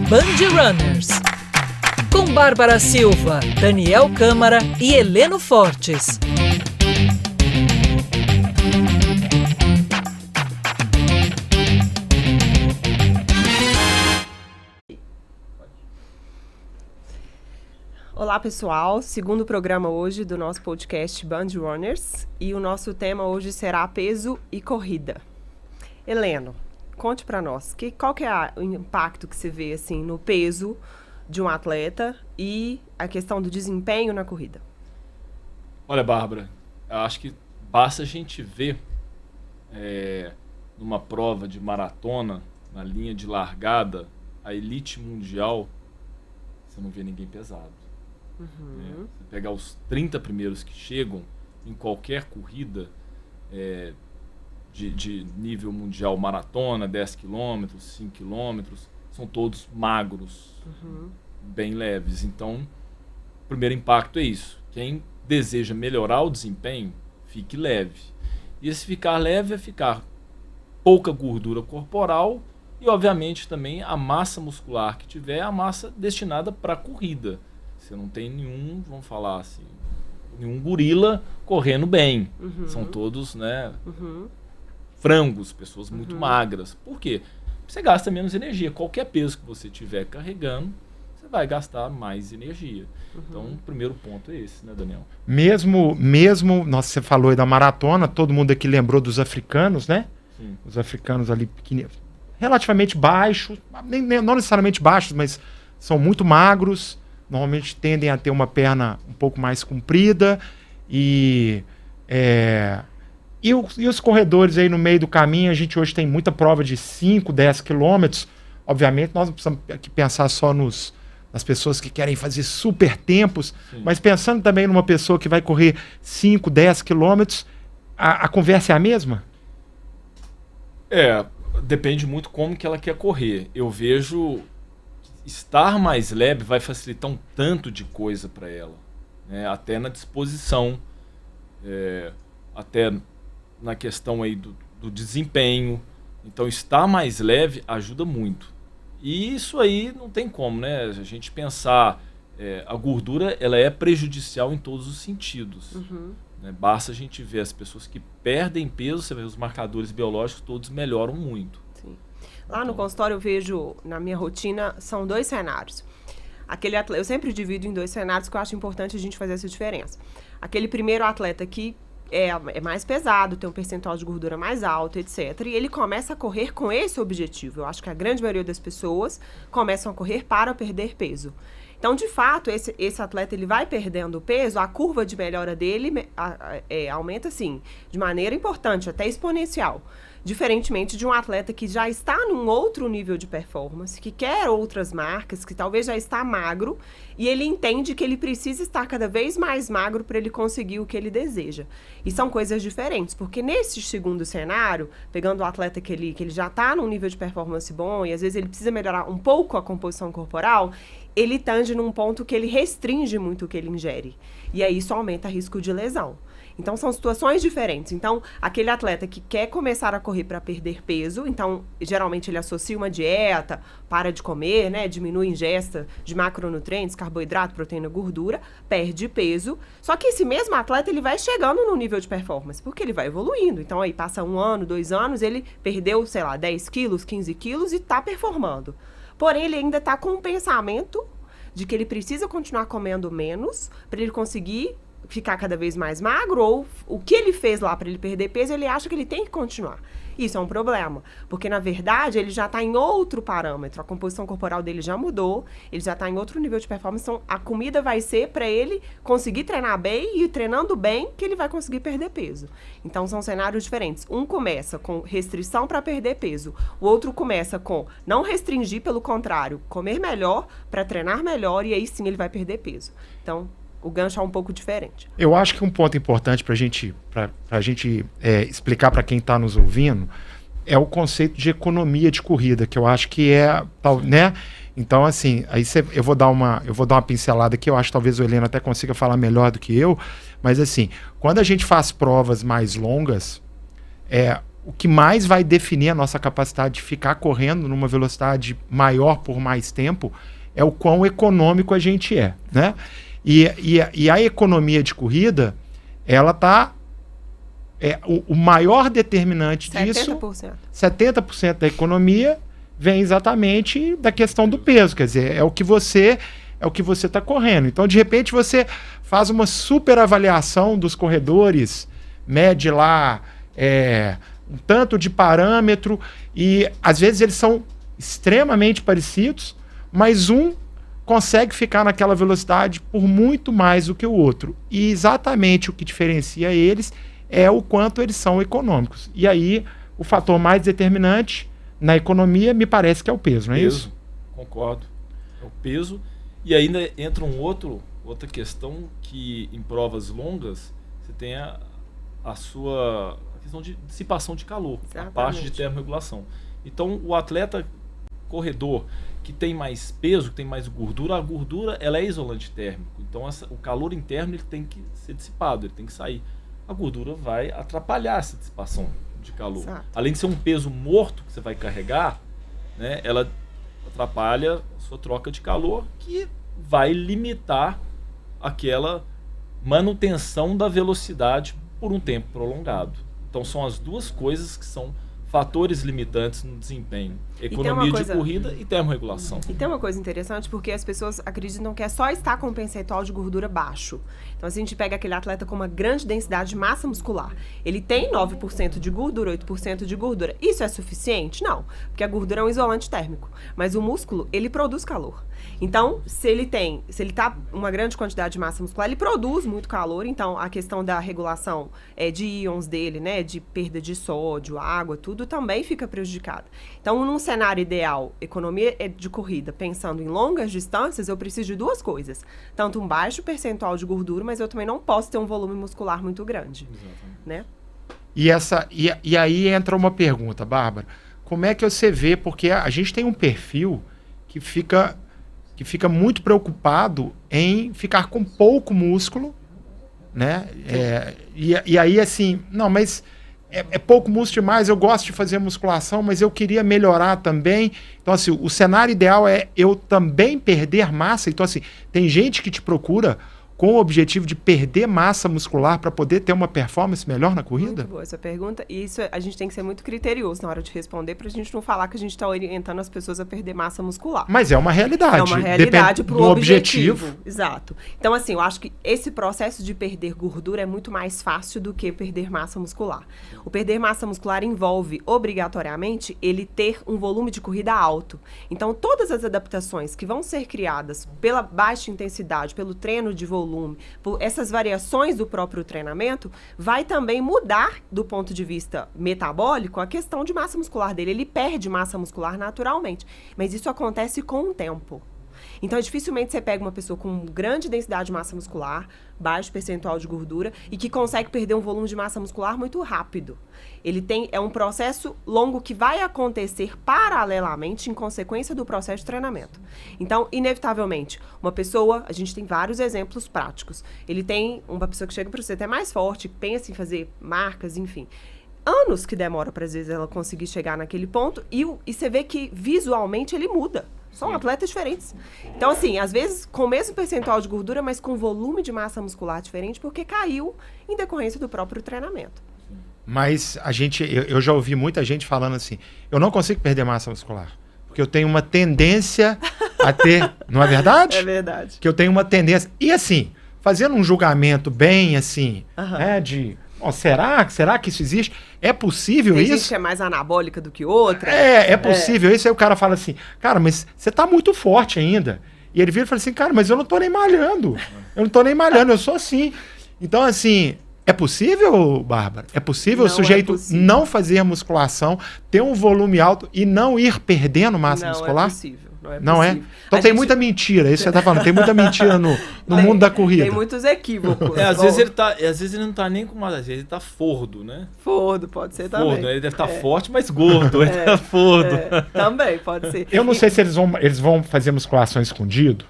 Band Runners, com Bárbara Silva, Daniel Câmara e Heleno Fortes. Olá pessoal, segundo programa hoje do nosso podcast Band Runners, e o nosso tema hoje será peso e corrida. Heleno, conte para nós, qual que é o impacto que você vê assim, no peso de um atleta e a questão do desempenho na corrida? Olha, Bárbara, eu acho que basta a gente ver numa prova de maratona, na linha de largada, a elite mundial, você não vê ninguém pesado. Você pegar os 30 primeiros que chegam em qualquer corrida de nível mundial, maratona, 10 km, 5 km, são todos magros, bem leves. Então, o primeiro impacto é isso. Quem deseja melhorar o desempenho, fique leve. E esse ficar leve é ficar pouca gordura corporal e, obviamente, também a massa muscular que tiver é a massa destinada para a corrida. Você não tem nenhum, vamos falar assim, nenhum gorila correndo bem. São todos, frangos, pessoas muito magras. Por quê? Você gasta menos energia. Qualquer peso que você estiver carregando, você vai gastar mais energia. Então, o primeiro ponto é esse, né, Daniel? Mesmo, nossa, você falou aí da maratona, todo mundo aqui lembrou dos africanos, né? Sim. Os africanos ali pequeninos, relativamente baixos, não necessariamente baixos, mas são muito magros. Normalmente tendem a ter uma perna um pouco mais comprida e os corredores aí no meio do caminho, a gente hoje tem muita prova de 5, 10 quilômetros. Obviamente nós não precisamos aqui pensar só nas pessoas que querem fazer super tempos, mas pensando também numa pessoa que vai correr 5, 10 quilômetros, a conversa é a mesma? Depende muito como que ela quer correr. Eu vejo estar mais leve vai facilitar um tanto de coisa para ela, né? Até na disposição, até na questão aí do desempenho. Então, estar mais leve ajuda muito. E isso aí não tem como, né? A gente pensar, a gordura ela é prejudicial em todos os sentidos. Né? Basta a gente ver as pessoas que perdem peso, você vê os marcadores biológicos todos melhoram muito. Lá no consultório eu vejo, na minha rotina, são 2 cenários. Aquele atleta, eu sempre divido em 2 cenários que eu acho importante a gente fazer essa diferença. Aquele primeiro atleta que é mais pesado, tem um percentual de gordura mais alto, etc. E ele começa a correr com esse objetivo. Eu acho que a grande maioria das pessoas começam a correr para perder peso. Então, de fato, esse atleta ele vai perdendo peso, a curva de melhora dele aumenta, assim, de maneira importante, até exponencial. Diferentemente de um atleta que já está num outro nível de performance, que quer outras marcas, que talvez já está magro, e ele entende que ele precisa estar cada vez mais magro para ele conseguir o que ele deseja. E são coisas diferentes, porque nesse segundo cenário, pegando o atleta que ele já está num nível de performance bom, e às vezes ele precisa melhorar um pouco a composição corporal, ele tange num ponto que ele restringe muito o que ele ingere. E aí isso aumenta o risco de lesão. Então, são situações diferentes. Então, aquele atleta que quer começar a correr para perder peso, então, geralmente ele associa uma dieta, para de comer, né, diminui a ingesta de macronutrientes, carboidrato, proteína, gordura, perde peso. Só que esse mesmo atleta, ele vai chegando no nível de performance, porque ele vai evoluindo. Então, aí passa 1 ano, 2 anos, ele perdeu, 10 quilos, 15 quilos e está performando. Porém, ele ainda está com um pensamento de que ele precisa continuar comendo menos para ele conseguir ficar cada vez mais magro, ou o que ele fez lá para ele perder peso, ele acha que ele tem que continuar. Isso é um problema, porque na verdade ele já está em outro parâmetro, a composição corporal dele já mudou, ele já está em outro nível de performance, então a comida vai ser para ele conseguir treinar bem e treinando bem que ele vai conseguir perder peso. Então são cenários diferentes. Um começa com restrição para perder peso, o outro começa com não restringir, pelo contrário, comer melhor para treinar melhor e aí sim ele vai perder peso. Então o gancho é um pouco diferente. Eu acho que um ponto importante para a gente explicar para quem está nos ouvindo é o conceito de economia de corrida, que eu acho que né? Então, assim, aí eu vou dar uma pincelada aqui, eu acho que talvez o Heleno até consiga falar melhor do que eu, mas assim, quando a gente faz provas mais longas, o que mais vai definir a nossa capacidade de ficar correndo numa velocidade maior por mais tempo é o quão econômico a gente é, né? E a economia de corrida, ela tá... o maior determinante 70%. disso, 70% da economia vem exatamente da questão do peso, quer dizer, é o que você está correndo. Então, de repente, você faz uma super avaliação dos corredores, mede lá um tanto de parâmetro e, às vezes, eles são extremamente parecidos, mas um consegue ficar naquela velocidade por muito mais do que o outro. E exatamente o que diferencia eles é o quanto eles são econômicos. E aí, o fator mais determinante na economia me parece que é o peso, não é isso? Concordo. É o peso. E ainda entra outra questão que em provas longas você tem a questão de dissipação de calor, Exatamente. a parte de termorregulação. Então, o atleta corredor que tem mais peso, que tem mais gordura, a gordura ela é isolante térmico. Então, o calor interno ele tem que ser dissipado, ele tem que sair. A gordura vai atrapalhar essa dissipação de calor. Exato. Além de ser um peso morto que você vai carregar, né, ela atrapalha a sua troca de calor, que vai limitar aquela manutenção da velocidade por um tempo prolongado. Então são as duas coisas que são fatores limitantes no desempenho. Economia de corrida e termorregulação. E tem uma coisa interessante, porque as pessoas acreditam que é só estar com um percentual de gordura baixo. Então, se a gente pega aquele atleta com uma grande densidade de massa muscular, ele tem 9% de gordura, 8% de gordura. Isso é suficiente? Não, porque a gordura é um isolante térmico. Mas o músculo, ele produz calor. Então, se ele tá uma grande quantidade de massa muscular, ele produz muito calor. Então, a questão da regulação de íons dele, né, de perda de sódio, água, tudo também fica prejudicado. Então, num cenário ideal, economia de corrida, pensando em longas distâncias, eu preciso de duas coisas. Tanto um baixo percentual de gordura, mas eu também não posso ter um volume muscular muito grande. Né? E aí entra uma pergunta, Bárbara. Como é que você vê, porque a gente tem um perfil que fica muito preocupado em ficar com pouco músculo, né? E aí, assim, não, mas é pouco músculo demais, eu gosto de fazer musculação, mas eu queria melhorar também. Então, assim, o cenário ideal é eu também perder massa. Então, assim, tem gente que te procura com o objetivo de perder massa muscular para poder ter uma performance melhor na corrida? Muito boa essa pergunta. E isso a gente tem que ser muito criterioso na hora de responder, para a gente não falar que a gente está orientando as pessoas a perder massa muscular. Mas é uma realidade. É uma realidade para o objetivo. Exato. Então, assim, eu acho que esse processo de perder gordura é muito mais fácil do que perder massa muscular. O perder massa muscular envolve, obrigatoriamente, ele ter um volume de corrida alto. Então, todas as adaptações que vão ser criadas pela baixa intensidade, pelo treino de volume, por essas variações do próprio treinamento, vai também mudar, do ponto de vista metabólico, a questão de massa muscular dele. Ele perde massa muscular naturalmente, mas isso acontece com o tempo. Então, dificilmente você pega uma pessoa com grande densidade de massa muscular, baixo percentual de gordura, e que consegue perder um volume de massa muscular muito rápido. É um processo longo que vai acontecer paralelamente em consequência do processo de treinamento. Então, inevitavelmente, uma pessoa, a gente tem vários exemplos práticos. Ele tem uma pessoa que chega para você até mais forte, que pensa em fazer marcas, enfim. Anos que demora para, às vezes, ela conseguir chegar naquele ponto, e você vê que visualmente ele muda. São atletas diferentes. Então, assim, às vezes com o mesmo percentual de gordura, mas com volume de massa muscular diferente, porque caiu em decorrência do próprio treinamento. Mas eu já ouvi muita gente falando assim, eu não consigo perder massa muscular, porque eu tenho uma tendência a ter, não é verdade? É verdade. Que eu tenho uma tendência. E assim, fazendo um julgamento bem assim, né, de... será que isso existe? É possível Tem isso? gente que é mais anabólica do que outra. É possível isso. Aí o cara fala assim, cara, mas você tá muito forte ainda. E ele vira e fala assim, cara, mas eu não tô nem malhando. Eu sou assim. Então, assim, é possível, Bárbara? É possível o sujeito não fazer musculação, ter um volume alto e não ir perdendo massa muscular? Não é possível. Não é? Então tem muita mentira, isso que você tá falando. Tem muita mentira no mundo da corrida. Tem muitos equívocos. Às vezes ele não tá nem com massa, às vezes ele tá fordo, né? Fordo, pode ser também. Fordo, ele deve estar forte, mas gordo. Ele tá fordo. Também, pode ser. Eu não sei se eles vão fazer musculação escondido.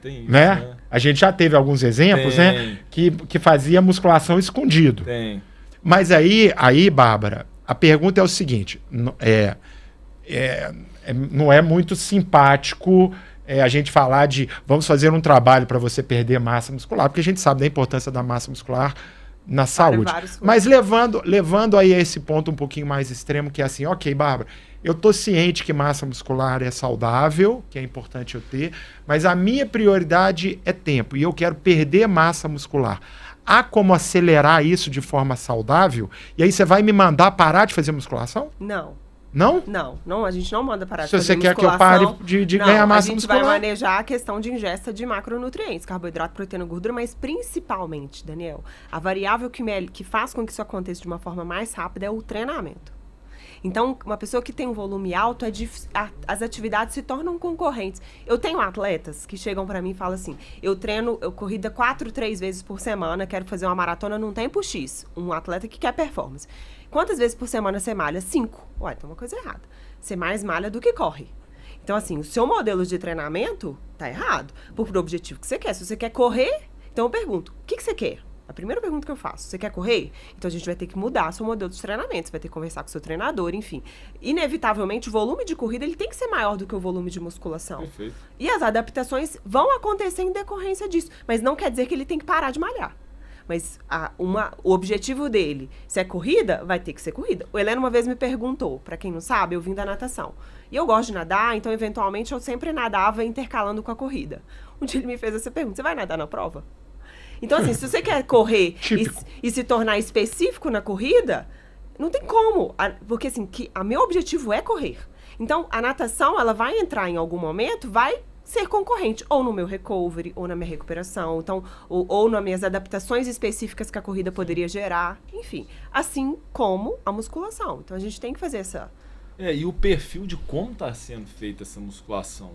Tem isso. Né? A gente já teve alguns exemplos, né? Que fazia musculação escondido. Tem. Mas aí, Bárbara, a pergunta é o seguinte, não é muito simpático a gente falar de vamos fazer um trabalho para você perder massa muscular, porque a gente sabe da importância da massa muscular na saúde. Mas levando aí a esse ponto um pouquinho mais extremo, que é assim, ok, Bárbara, eu tô ciente que massa muscular é saudável, que é importante eu ter, mas a minha prioridade é tempo, e eu quero perder massa muscular. Há como acelerar isso de forma saudável? E aí você vai me mandar parar de fazer musculação? Não. Não? Não, a gente não manda parar de fazer musculação. Se você quer que eu pare de não, ganhar massa muscular. A gente vai manejar a questão de ingesta de macronutrientes, carboidrato, proteína, gordura, mas principalmente, Daniel, a variável que faz com que isso aconteça de uma forma mais rápida é o treinamento. Então, uma pessoa que tem um volume alto, as atividades se tornam concorrentes. Eu tenho atletas que chegam pra mim e falam assim, eu corrida 3 vezes por semana, quero fazer uma maratona num tempo X. Um atleta que quer performance. Quantas vezes por semana você malha? 5. Ué, tem uma coisa errada. Você mais malha do que corre. Então, assim, o seu modelo de treinamento tá errado. Por objetivo que você quer. Se você quer correr, então eu pergunto, o que você quer? A primeira pergunta que eu faço, você quer correr? Então a gente vai ter que mudar seu modelo de treinamento, você vai ter que conversar com o seu treinador, enfim. Inevitavelmente, o volume de corrida ele tem que ser maior do que o volume de musculação. Perfeito. E as adaptações vão acontecer em decorrência disso, mas não quer dizer que ele tem que parar de malhar. Mas o objetivo dele, se é corrida, vai ter que ser corrida. O Heleno uma vez me perguntou, pra quem não sabe, eu vim da natação. E eu gosto de nadar, então eventualmente eu sempre nadava intercalando com a corrida. Um dia ele me fez essa pergunta, você vai nadar na prova? Então, assim, se você quer correr e se tornar específico na corrida, não tem como. Porque, assim, meu objetivo é correr. Então, a natação, ela vai entrar em algum momento, vai ser concorrente. Ou no meu recovery, ou na minha recuperação. Então, ou nas minhas adaptações específicas que a corrida poderia gerar. Enfim, assim como a musculação. Então, a gente tem que fazer essa... E o perfil de como está sendo feita essa musculação.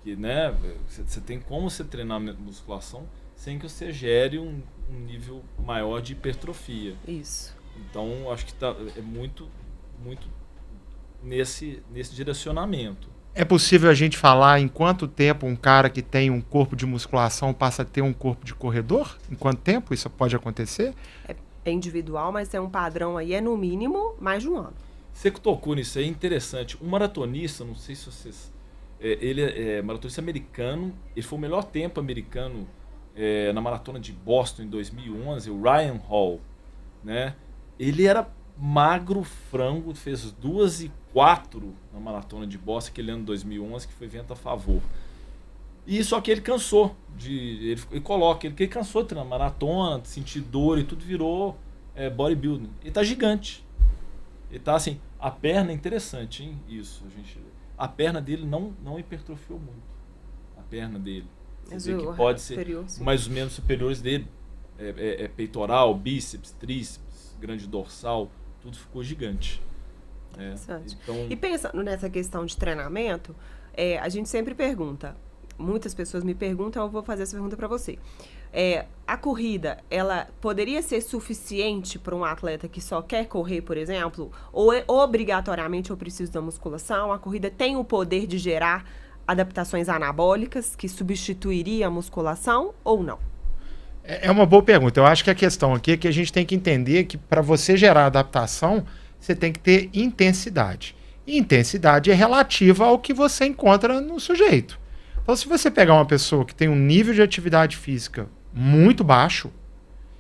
Que, né, você tem como você treinar musculação sem que você gere um nível maior de hipertrofia. Isso. Então, acho que é muito nesse direcionamento. É possível a gente falar em quanto tempo um cara que tem um corpo de musculação passa a ter um corpo de corredor? Em quanto tempo isso pode acontecer? É individual, mas é um padrão aí, é no mínimo mais de um ano. Você que tocou nisso aí, é interessante. Um maratonista, não sei se vocês... ele é maratonista americano, ele foi o melhor tempo americano na maratona de Boston em 2011, o Ryan Hall, né? Ele era magro, frango, fez 2:04 na maratona de Boston, aquele ano de 2011, que foi vento a favor. E só que ele cansou, ele cansou de treinar maratona, de sentir dor e tudo, virou bodybuilding. Ele tá gigante. Ele tá assim, a perna é interessante, hein? Isso, a perna dele não hipertrofiou muito. A perna dele. Você vê que pode ser superior, mais ou menos superiores dele. Peitoral, bíceps, tríceps, grande dorsal, tudo ficou gigante. Então... E pensando nessa questão de treinamento, a gente sempre pergunta, muitas pessoas me perguntam, eu vou fazer essa pergunta para você. A corrida, ela poderia ser suficiente para um atleta que só quer correr, por exemplo? Ou obrigatoriamente eu preciso da musculação? A corrida tem o poder de gerar adaptações anabólicas que substituiria a musculação ou não? É uma boa pergunta. Eu acho que a questão aqui é que a gente tem que entender que para você gerar adaptação, você tem que ter intensidade. E intensidade é relativa ao que você encontra no sujeito. Então, se você pegar uma pessoa que tem um nível de atividade física muito baixo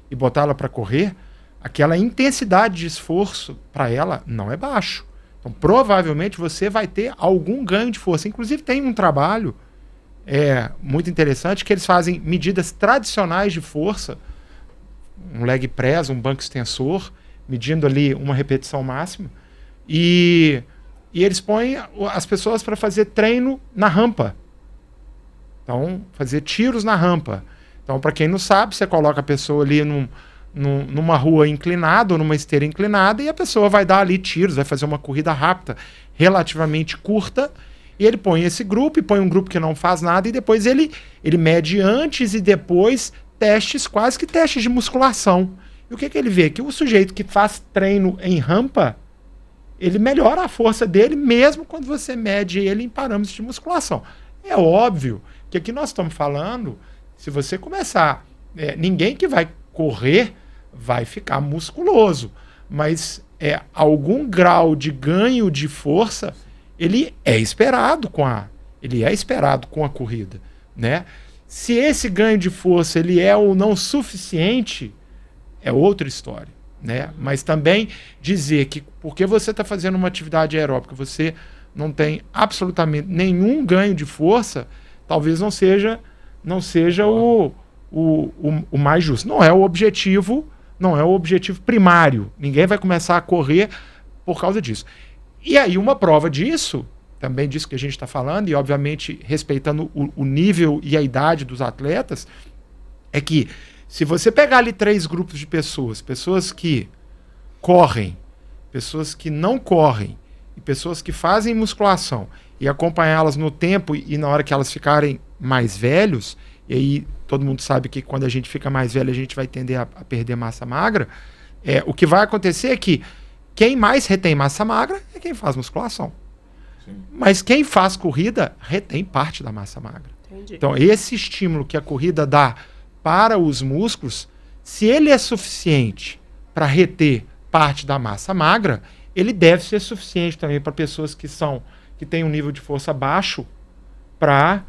e botar ela para correr, aquela intensidade de esforço para ela não é baixo. Então, provavelmente, você vai ter algum ganho de força. Inclusive, tem um trabalho muito interessante que eles fazem medidas tradicionais de força, um leg press, um banco extensor, medindo ali uma repetição máxima, e eles põem as pessoas para fazer treino na rampa. Então, fazer tiros na rampa. Então, para quem não sabe, você coloca a pessoa ali numa rua inclinada ou numa esteira inclinada e a pessoa vai dar ali tiros, vai fazer uma corrida rápida, relativamente curta, e ele põe esse grupo, e põe um grupo que não faz nada, e depois ele mede antes e depois testes, quase que testes de musculação. E o que ele vê? Que o sujeito que faz treino em rampa, ele melhora a força dele mesmo quando você mede ele em parâmetros de musculação. É óbvio que aqui nós estamos falando, se você começar, ninguém que vai correr vai ficar musculoso, mas algum grau de ganho de força, ele é esperado com a corrida, né? Se esse ganho de força ele é ou não suficiente, é outra história, né? Mas também dizer que porque você está fazendo uma atividade aeróbica, você não tem absolutamente nenhum ganho de força, talvez não seja o mais justo. Não é o objetivo primário. Ninguém vai começar a correr por causa disso. E aí uma prova disso, também disso que a gente está falando, e obviamente respeitando o nível e a idade dos atletas, é que se você pegar ali 3 grupos de pessoas que correm, pessoas que não correm, e pessoas que fazem musculação, e acompanhá-las no tempo e na hora que elas ficarem mais velhos, e aí todo mundo sabe que quando a gente fica mais velho a gente vai tender a perder massa magra, o que vai acontecer é que quem mais retém massa magra é quem faz musculação. Sim. Mas quem faz corrida retém parte da massa magra. Entendi. Então esse estímulo que a corrida dá para os músculos, se ele é suficiente para reter parte da massa magra, ele deve ser suficiente também para pessoas que têm um nível de força baixo para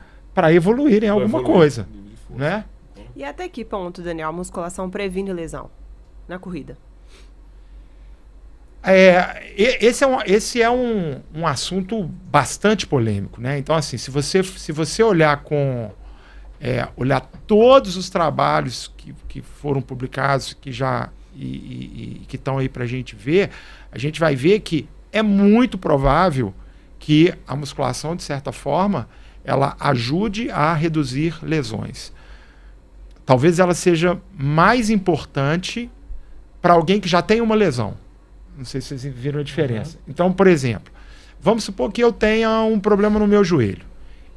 evoluir em alguma coisa, né? E até que ponto, Daniel, a musculação previne lesão na corrida? Esse é um assunto bastante polêmico, né? Então, assim, se você olhar olhar todos os trabalhos que foram publicados, que já que estão aí para a gente ver, a gente vai ver que é muito provável que a musculação, de certa forma, ela ajude a reduzir lesões. Talvez ela seja mais importante para alguém que já tem uma lesão. Não sei se vocês viram a diferença. Então, por exemplo, vamos supor que eu tenha um problema no meu joelho.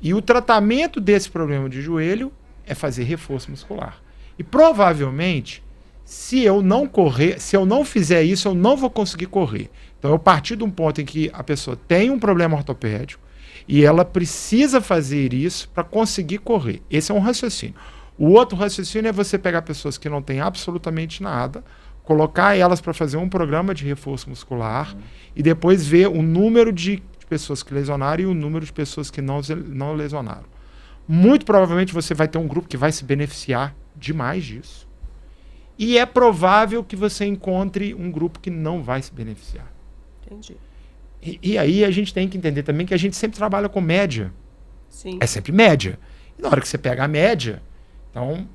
E o tratamento desse problema de joelho é fazer reforço muscular. E provavelmente, se eu não fizer isso, eu não vou conseguir correr. Então, eu parti de um ponto em que a pessoa tem um problema ortopédico e ela precisa fazer isso para conseguir correr. Esse é um raciocínio. O outro raciocínio é você pegar pessoas que não têm absolutamente nada, colocar elas para fazer um programa de reforço muscular e depois ver o número de pessoas que lesionaram e o número de pessoas que não lesionaram. Muito provavelmente você vai ter um grupo que vai se beneficiar demais disso. E é provável que você encontre um grupo que não vai se beneficiar. Entendi. E aí a gente tem que entender também que a gente sempre trabalha com média. Sim. É sempre média. E na hora que você pega a média, então,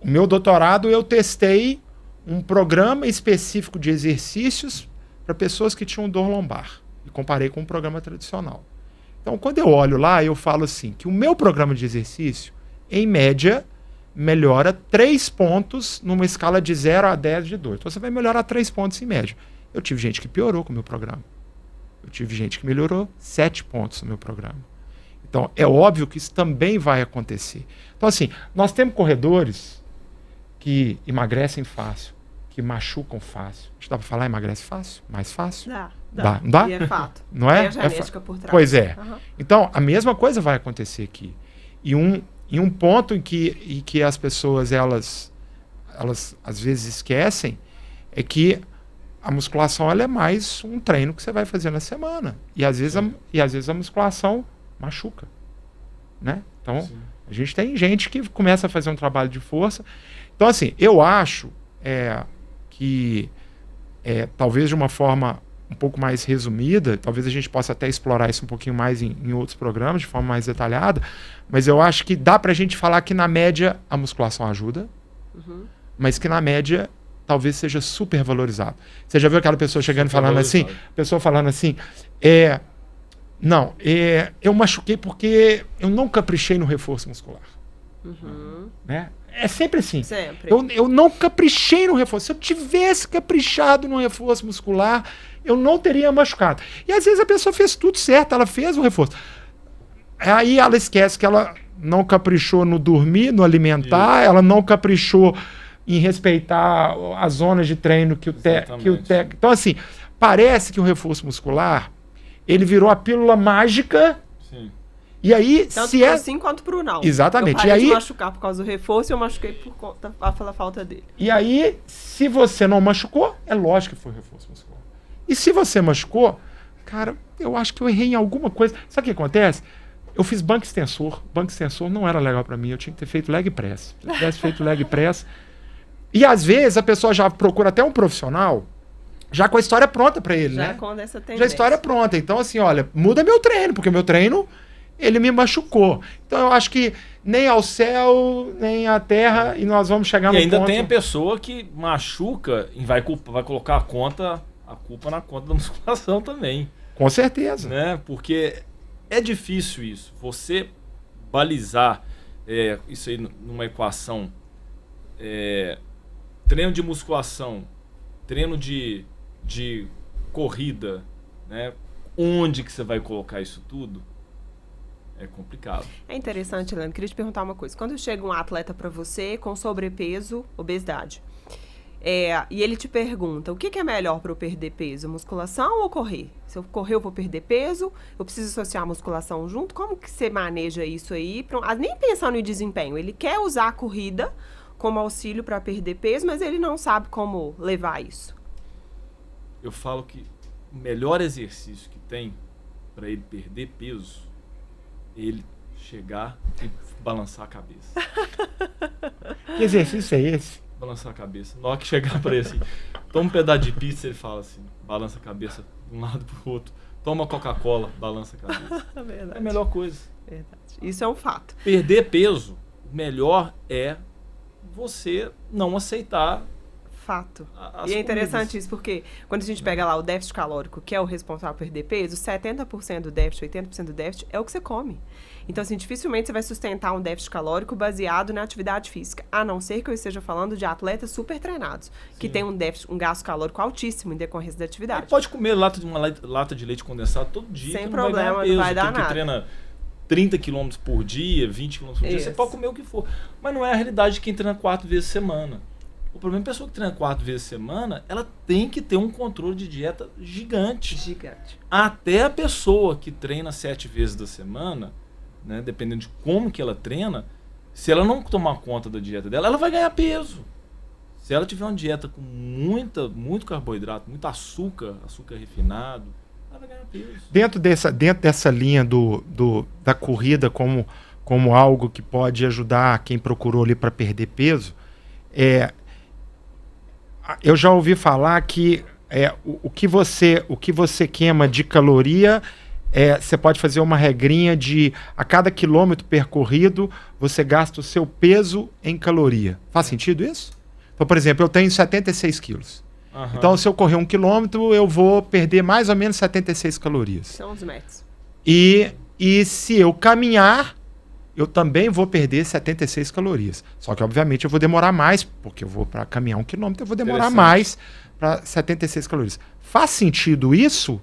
o meu doutorado eu testei um programa específico de exercícios para pessoas que tinham dor lombar. E comparei com um programa tradicional. Então, quando eu olho lá, eu falo assim, que o meu programa de exercício, em média, melhora 3 pontos numa escala de 0 a 10 de dor. Então, você vai melhorar 3 pontos em média. Eu tive gente que piorou com o meu programa. Eu tive gente que melhorou 7 pontos no meu programa. Então, é óbvio que isso também vai acontecer. Então, assim, nós temos corredores que emagrecem fácil, que machucam fácil. A gente dá para falar emagrece fácil? Mais fácil? Dá. Não dá? E é fato. Não é? É a genética por trás. Pois é. Uhum. Então, a mesma coisa vai acontecer aqui. E um ponto em que as pessoas, elas às vezes esquecem, é que a musculação ela é mais um treino que você vai fazer na semana. E às vezes a musculação machuca, né? Então, sim, a gente tem gente que começa a fazer um trabalho de força. Então, assim, eu acho que talvez de uma forma um pouco mais resumida, talvez a gente possa até explorar isso um pouquinho mais em outros programas, de forma mais detalhada, mas eu acho que dá pra gente falar que na média a musculação ajuda, mas que na média talvez seja super valorizado. Você já viu aquela pessoa chegando falando assim, eu machuquei porque eu não caprichei no reforço muscular. Né? É sempre assim. Sempre. Eu não caprichei no reforço. Se eu tivesse caprichado no reforço muscular, eu não teria machucado. E às vezes a pessoa fez tudo certo, ela fez o reforço. Aí ela esquece que ela não caprichou no dormir, no alimentar, ela não caprichou em respeitar as zonas de treino que o técnico. Então, assim, parece que o reforço muscular ele virou a pílula mágica. Sim. E aí, tanto se pro sim quanto pro não. Exatamente. Eu parei e aí, de machucar por causa do reforço e eu machuquei pela falta dele. E aí, se você não machucou, é lógico que foi reforço muscular. E se você machucou, cara, eu acho que eu errei em alguma coisa. Sabe o que acontece? Eu fiz banco extensor. Banco extensor não era legal para mim. Eu tinha que ter feito leg press. Se eu tivesse feito leg press. E às vezes a pessoa já procura até um profissional já com a história pronta para ele, Já né? com essa tendência. Já a história pronta. Então, assim, olha, muda meu treino, porque meu treino, ele me machucou. Então, eu acho que nem ao céu, nem à terra, e nós vamos chegar E no ainda ponto... tem a pessoa que machuca e vai colocar a culpa na conta da musculação também. Com certeza. Né? Porque é difícil isso. Você balizar isso aí numa equação, treino de musculação, treino de corrida, né? Onde que você vai colocar isso tudo? É complicado. É interessante, Helena. Queria te perguntar uma coisa. Quando chega um atleta para você com sobrepeso, obesidade, e ele te pergunta, o que é melhor para eu perder peso? Musculação ou correr? Se eu correr, eu vou perder peso? Eu preciso associar a musculação junto? Como que você maneja isso aí? Nem pensando em desempenho. Ele quer usar a corrida como auxílio para perder peso, mas ele não sabe como levar isso. Eu falo que o melhor exercício que tem para ele perder peso é ele chegar e balançar a cabeça. Que exercício é esse? Balançar a cabeça. Na hora que chegar para ele assim, toma um pedaço de pizza, ele fala assim, balança a cabeça de um lado pro outro. Toma Coca-Cola, balança a cabeça. É a melhor coisa. Verdade. Isso é um fato. Perder peso, o melhor é você não aceitar. Fato. As E é interessante comidas. isso, porque quando a gente pega lá o déficit calórico, que é o responsável por perder peso, 70% do déficit, 80% do déficit é o que você come. Então, assim, dificilmente você vai sustentar um déficit calórico baseado na atividade física, a não ser que eu esteja falando de atletas super treinados, que tem um gasto calórico altíssimo em decorrência da atividade. Ele pode comer uma lata de leite condensado todo dia. Sem que problema, não vai, não vai ganhar dar peso. Quem nada. treina 30 km por dia, 20 km por dia, Isso. você pode comer o que for. Mas não é a realidade de quem treina 4 vezes por semana. O problema é que a pessoa que treina 4 vezes por semana, ela tem que ter um controle de dieta gigante. Gigante. Até a pessoa que treina 7 vezes da semana, né, dependendo de como que ela treina, se ela não tomar conta da dieta dela, ela vai ganhar peso. Se ela tiver uma dieta com muito carboidrato, muito açúcar refinado, ela vai ganhar peso. Dentro dessa linha da corrida como algo que pode ajudar quem procurou ali para perder peso, eu já ouvi falar que o que você queima de caloria, você pode fazer uma regrinha de a cada quilômetro percorrido você gasta o seu peso em caloria. Faz sentido isso? Então, por exemplo, eu tenho 76 quilos. Aham. Então, se eu correr 1 quilômetro, eu vou perder mais ou menos 76 calorias. São os métodos. E se eu caminhar, eu também vou perder 76 calorias. Só que, obviamente, eu vou demorar mais, porque eu vou para caminhar 1 quilômetro, eu vou demorar mais para 76 calorias. Faz sentido isso?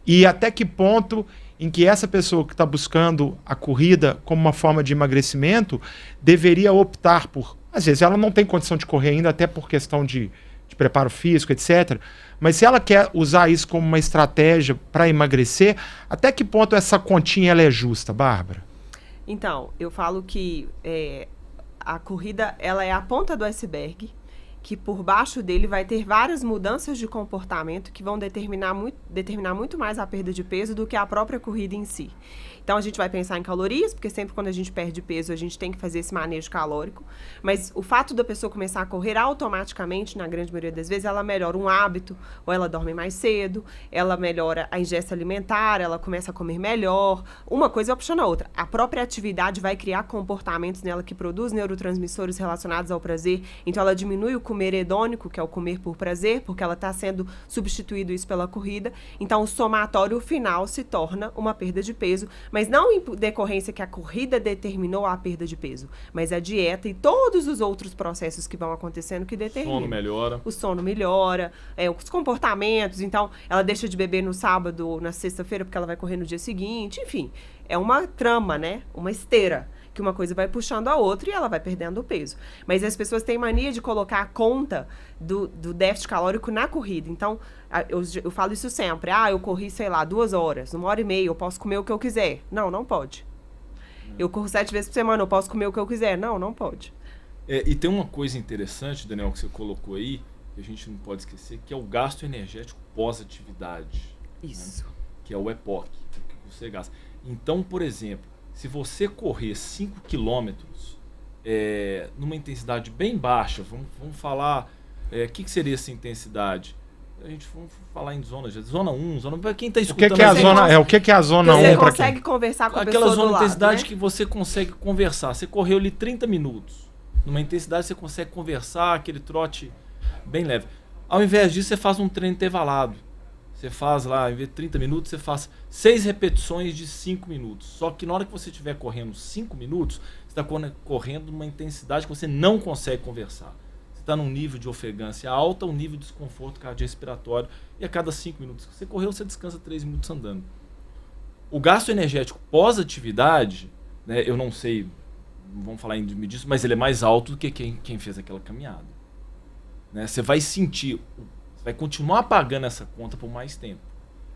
E até que ponto em que essa pessoa que está buscando a corrida como uma forma de emagrecimento deveria optar por... Às vezes ela não tem condição de correr ainda, até por questão de preparo físico, etc. Mas se ela quer usar isso como uma estratégia para emagrecer, até que ponto essa continha ela é justa, Bárbara? Então, eu falo que a corrida ela é a ponta do iceberg, que por baixo dele vai ter várias mudanças de comportamento que vão determinar muito mais a perda de peso do que a própria corrida em si. Então, a gente vai pensar em calorias, porque sempre quando a gente perde peso, a gente tem que fazer esse manejo calórico. Mas o fato da pessoa começar a correr automaticamente, na grande maioria das vezes, ela melhora um hábito, ou ela dorme mais cedo, ela melhora a ingesta alimentar, ela começa a comer melhor. Uma coisa vai puxando a outra. A própria atividade vai criar comportamentos nela que produzem neurotransmissores relacionados ao prazer. Então, ela diminui o comer hedônico, que é o comer por prazer, porque ela está sendo substituído isso pela corrida. Então, o somatório final se torna uma perda de peso, mas não em decorrência que a corrida determinou a perda de peso, mas a dieta e todos os outros processos que vão acontecendo que determinam. O sono melhora. O sono melhora, os comportamentos, então ela deixa de beber no sábado, na sexta-feira, porque ela vai correr no dia seguinte, enfim, é uma trama, né? Uma esteira, que uma coisa vai puxando a outra e ela vai perdendo o peso. Mas as pessoas têm mania de colocar a conta do déficit calórico na corrida. Então, eu falo isso sempre. Eu corri, sei lá, 2 horas, 1h30, eu posso comer o que eu quiser. Não, não pode. Eu corro 7 vezes por semana, eu posso comer o que eu quiser. Não, não pode. E tem uma coisa interessante, Daniel, que você colocou aí, que a gente não pode esquecer, que é o gasto energético pós-atividade. Isso. Né? Que é o EPOC, que você gasta. Então, por exemplo, se você correr 5 quilômetros numa intensidade bem baixa, vamos falar, que seria essa intensidade? A gente vamos falar em zona 1, para quem está escutando... O que é a zona 1? Você consegue conversar com a pessoa do lado, aquela intensidade, né? que você consegue conversar. Você correu ali 30 minutos. Numa intensidade você consegue conversar, aquele trote bem leve. Ao invés disso, você faz um treino intervalado. Você faz lá, em vez de 30 minutos, você faz 6 repetições de 5 minutos. Só que na hora que você estiver correndo 5 minutos, você está correndo numa intensidade que você não consegue conversar. Você está num nível de ofegância alta, um nível de desconforto cardiorrespiratório, e a cada 5 minutos que você correu, você descansa 3 minutos andando. O gasto energético pós-atividade, né, eu não sei, vamos falar disso, mas ele é mais alto do que quem fez aquela caminhada. Né? Você vai sentir... vai continuar pagando essa conta por mais tempo.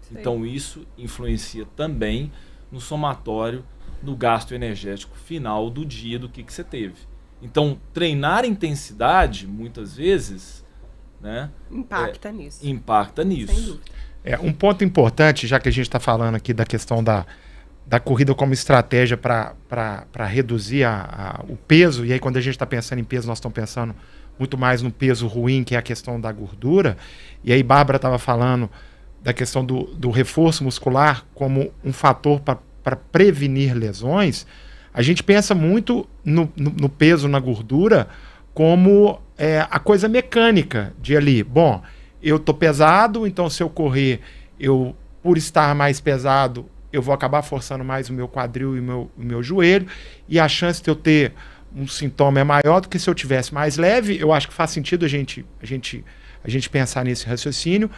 Sim. Então isso influencia também no somatório, no gasto energético final do dia, do que você teve. Então, treinar intensidade, muitas vezes, né, impacta nisso. Impacta nisso. Sem dúvida. Um ponto importante, já que a gente está falando aqui da questão da corrida como estratégia para reduzir o peso, e aí quando a gente está pensando em peso, nós estamos pensando muito mais no peso ruim, que é a questão da gordura. E aí Bárbara estava falando da questão do reforço muscular como um fator para prevenir lesões. A gente pensa muito no peso na gordura como a coisa mecânica de ali. Bom, eu estou pesado, então se eu correr, por estar mais pesado, eu vou acabar forçando mais o meu quadril e o meu joelho, e a chance de eu ter um sintoma é maior do que se eu tivesse mais leve. Eu acho que faz sentido a gente pensar nesse raciocínio,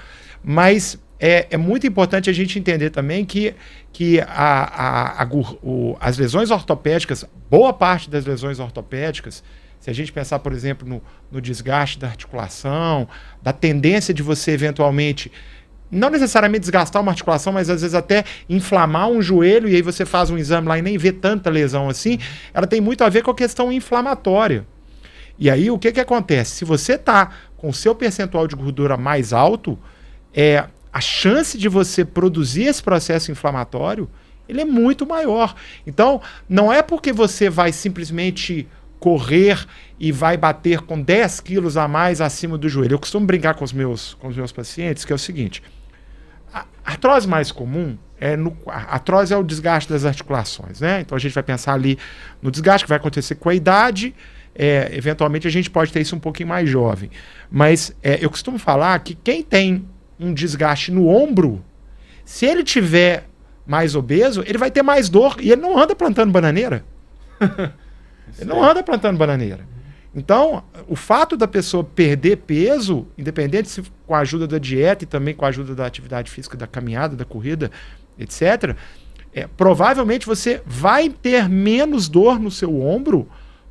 mas é muito importante a gente entender também que as lesões ortopédicas, boa parte das lesões ortopédicas, se a gente pensar, por exemplo, no desgaste da articulação, da tendência de você eventualmente não necessariamente desgastar uma articulação, mas às vezes até inflamar um joelho, e aí você faz um exame lá e nem vê tanta lesão assim, ela tem muito a ver com a questão inflamatória. E aí o que acontece? Se você está com o seu percentual de gordura mais alto, a chance de você produzir esse processo inflamatório, ele é muito maior. Então, não é porque você vai simplesmente correr e vai bater com 10 quilos a mais acima do joelho. Eu costumo brincar com os meus pacientes, que é o seguinte: a artrose mais comum a artrose é o desgaste das articulações, né? Então a gente vai pensar ali no desgaste que vai acontecer com a idade. Eventualmente a gente pode ter isso um pouquinho mais jovem. Mas eu costumo falar que quem tem um desgaste no ombro, se ele tiver mais obeso, ele vai ter mais dor e ele não anda plantando bananeira. Ele não anda plantando bananeira. Então, o fato da pessoa perder peso, independente se com a ajuda da dieta e também com a ajuda da atividade física, da caminhada, da corrida, etc., provavelmente você vai ter menos dor no seu ombro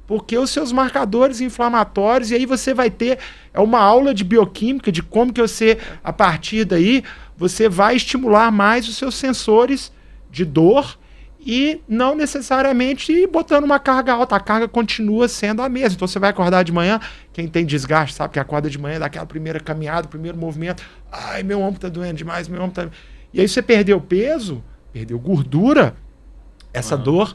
porque os seus marcadores inflamatórios, e aí você vai ter uma aula de bioquímica, de como que você, a partir daí, você vai estimular mais os seus sensores de dor e não necessariamente ir botando uma carga alta. A carga continua sendo a mesma. Então você vai acordar de manhã, quem tem desgaste sabe que acorda de manhã, daquela primeira caminhada, primeiro movimento, ai, meu ombro tá doendo demais, meu ombro tá... E aí você perdeu peso, perdeu gordura, essa dor,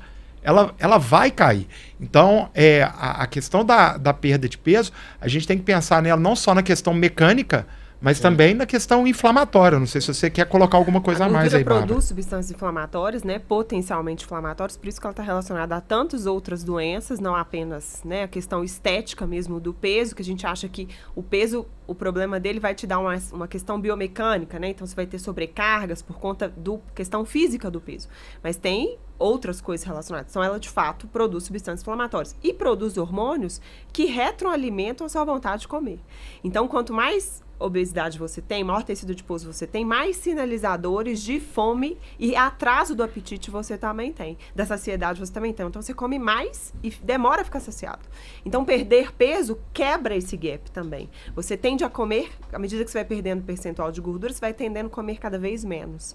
ela vai cair. Então, a questão da perda de peso, a gente tem que pensar nela não só na questão mecânica, mas também na questão inflamatória. Não sei se você quer colocar alguma coisa a mais aí, Bárbara. A gordura produz substâncias inflamatórias, né, potencialmente inflamatórias, por isso que ela está relacionada a tantas outras doenças, não apenas, né, a questão estética mesmo do peso, que a gente acha que o peso, o problema dele vai te dar uma questão biomecânica, né, então você vai ter sobrecargas por conta da questão física do peso. Mas tem outras coisas relacionadas. Então, ela, de fato, produz substâncias inflamatórias e produz hormônios que retroalimentam a sua vontade de comer. Então, quanto mais obesidade você tem, maior tecido adiposo você tem, mais sinalizadores de fome e atraso do apetite você também tem. Da saciedade você também tem. Então, você come mais e demora a ficar saciado. Então, perder peso quebra esse gap também. Você tende a comer, à medida que você vai perdendo percentual de gordura, você vai tendendo a comer cada vez menos.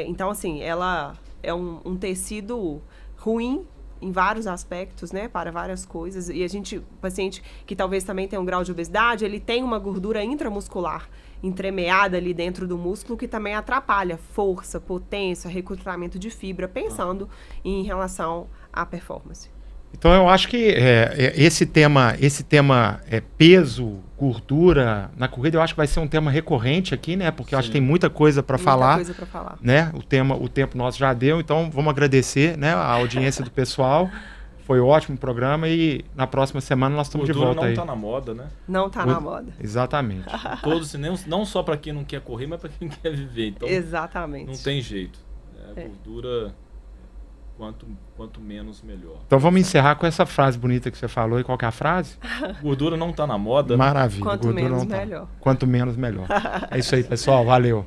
Então, assim, ela é um tecido ruim em vários aspectos, né, para várias coisas. E o paciente que talvez também tenha um grau de obesidade, ele tem uma gordura intramuscular entremeada ali dentro do músculo que também atrapalha força, potência, recrutamento de fibra, pensando em relação à performance. Então eu acho que esse tema peso, gordura na corrida, eu acho que vai ser um tema recorrente aqui, né? Porque eu acho que tem muita coisa para falar. Muita coisa para falar. Né? O tempo nosso já deu, então vamos agradecer, né, a audiência do pessoal. Foi um ótimo programa e na próxima semana nós estamos de volta aí. Não tá na moda, né? Não tá na moda. Exatamente. Todos, não só para quem não quer correr, mas para quem quer viver. Então, exatamente. Não tem jeito. Gordura, quanto menos, melhor. Então vamos encerrar com essa frase bonita que você falou. E qual que é a frase? Gordura não tá na moda. Maravilha. Quanto gordura menos, não tá. melhor. Quanto menos, melhor. É isso aí, pessoal. Valeu.